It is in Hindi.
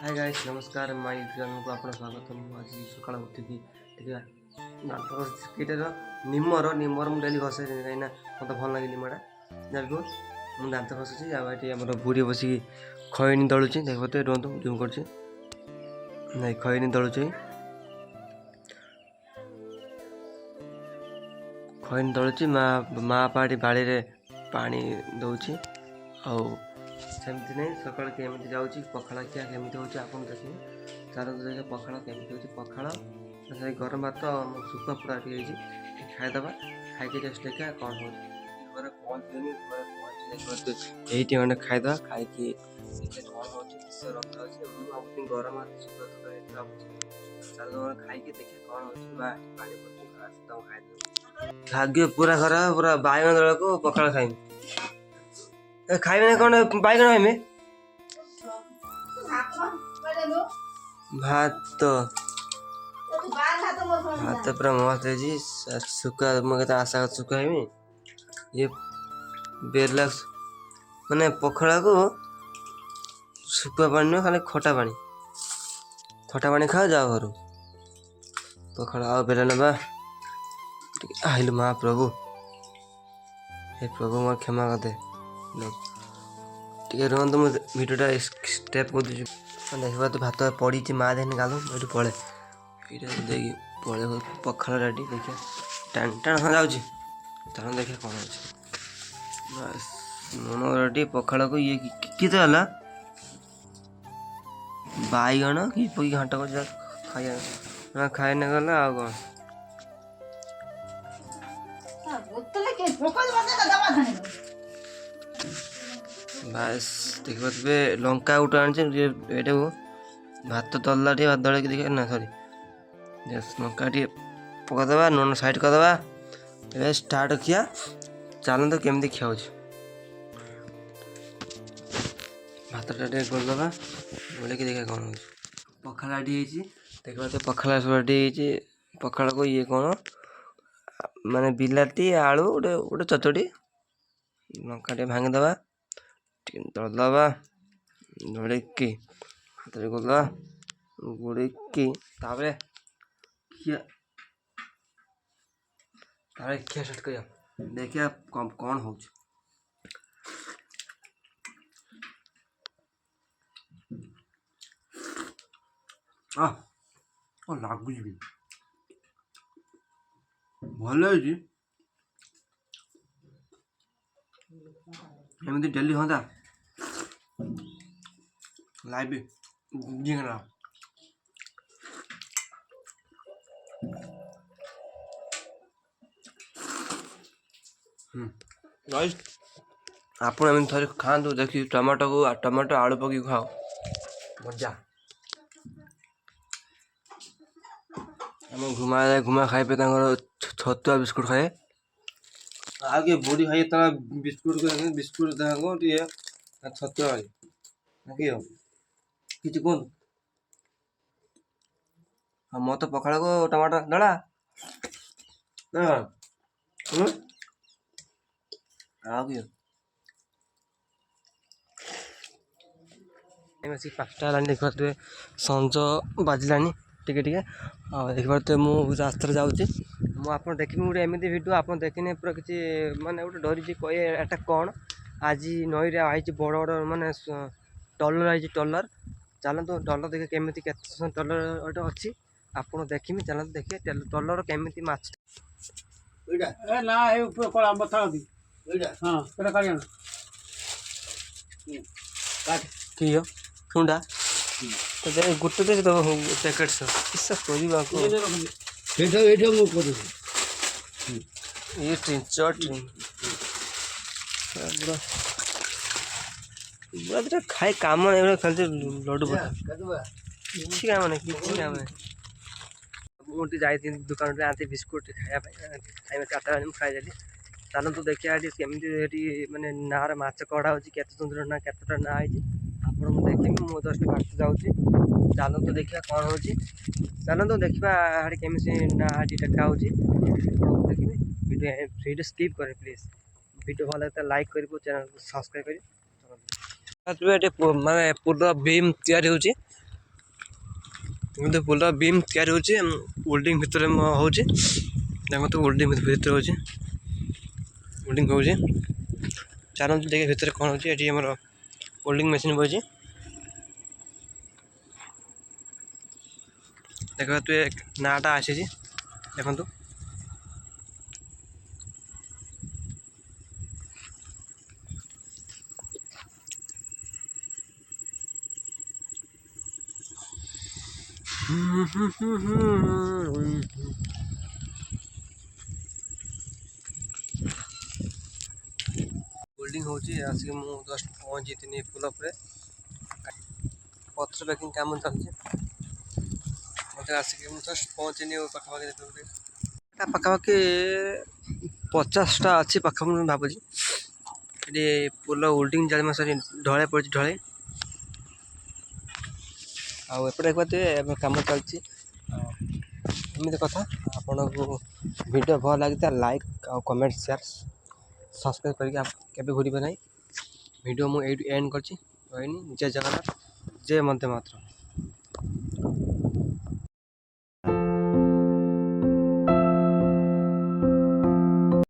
हाय गाइस नमस्कार माय चैनल को आपन स्वागत आज सकाळ उठिकी टिके दांत घसीटर निमर मु डेली घसे कहीं मत भल लगे निमटा जाबो मु दांत घसुची ये हमर बुढ़ी बसी खैनी दलुची देखो तो रुहतु जूम कर खैनी दलुची खैनी दलुची माँ पाटी बाड़ी रे पानी दौची आउ सेमती नहीं सकाल केमी जाऊँगी पखाड़ खिया केमी हो देखिए चार देखे पखाड़ केमी हो पखाड़ गरम भात सुखा पूरा खाईदे खाई टेस्ट देखा कौन हो ये खंडे खाईदे खाई कौन हो गरम भात सुखा चल खाई देखे कौन हो भाग्य पूरा खराब पूरा बैगन दल को पखाड़ खाई खाइबे ना कौन बैगन खाइबे भात भात पूरा मस्त है सुखा मुझे आशा सुखा है ये बेरला माने पखाड़ा को सुखा पानी नुह खाली खटा पानी खाओ जाओ घर पखाड़ा आ बेला ना आइल महाप्रभु हे प्रभु मोर क्षमा कर दे टे रुहतु मुझे भिडियोटा स्टेप कर देखा तो भात पड़ी माँ देन गालू ये पड़े ये पड़े पखाड़ रेडी देखिए टाण टाण हाँ जाऊँगी टाण देखिए कौन अच्छे मन रेडी पखाड़ को ये किते है बैगण कि घाट कर खाई ना गला आ कौन बास देखिए लंका गोटे आनी भात तल्ला भात दल देखिए ना सरी लंका पकईदे नुन साइड करदे ए स्टार्ट खिया चलते तो केमी खिया भात करदे बोले कि देखिए कौन हो पखाड़ रेडी देखा तो पखाड़ सब रेडी पखाड़ को ये कौन माने बिलाती आलू गोटे गोटे चचड़ी लंका भांगीदे दलदबा धड़की हाथ गला गुड़की खिया स्टार्ट कर देखिए कौन हो लगुच भी भल एमती डेली हाँ लाइव जिंगना आप थे खातु देखिए टमाटो को टमाटो आलू पकी खाओ मजा घुमा खाए पे छतुआ बिस्कुट खाए आगे बुढ़ी खाई बिस्कुट बिस्कुट छतुआ कि कौन मत पखाड़ को टमाटर दड़ा पाँचटा देखा संज बाजिलानी टिके टिके देख पारे मुझे रास्ते जाऊँगी मुझे देखी गोटे एमती भिडियो आप देखने पूरा किसी मानने गोटे डरी कहे एटा कौन आज नई आई बड़ बड़ मानने टलर आई टलर चलते टलर देखिए केमी टलर गोटे अच्छी आप देखी चलते देखिए टलर केमी माछ शुंडा गोटे पैकेट ये खाए काम खाली लड्डू किसी काम नहीं किसी काम नहीं मुझे जाती दुकान आती बिस्कुट खाया चार्टा खाईदेली चलतु देखिए केमी मानने नार माछ कड़ा हो सुंदर ना केतटा ना है आपको देखी मुझे जस्ट बात जाऊँगी चलतु देखिए कौन हो चलतु देखा केमी ना देखा देखिए वीडियो स्किप करे प्लीज वीडियो भल लगता लाइक कर चैनल को सब्सक्राइब कर माने पूरा बीम तैयारी होची देखो पुल बीम तैयारी होची वेल्डिंग भितर होची देखो तो वेल्डिंग भितर होची वेल्डिंग होची चारों देखे भितर कौन होची एटी हमर वेल्डिंग मशीन बची देखो तो नाटा आसी देखो तो वेल्डिंग होची आसिक मु जस्ट पहुंची थिनी पुल पर पत्र पैकिंग काम चलছে मते आसिक मु जस्ट पहुंचनी पाखापाखि पाखापाखि 50टा अच्छी पाखापाखि भाବୁची ये पुल वेल्डिंग चार मास ढले पड़ी ढले आपटे देखते कम चलती एमती कथा आपन को वीडियो भल लगी लाइक और कमेंट शेयर सब्सक्राइब करके घूरबे ना वीडियो मुझे एंड कर जय जगन्नाथ जय वंदे मातरम।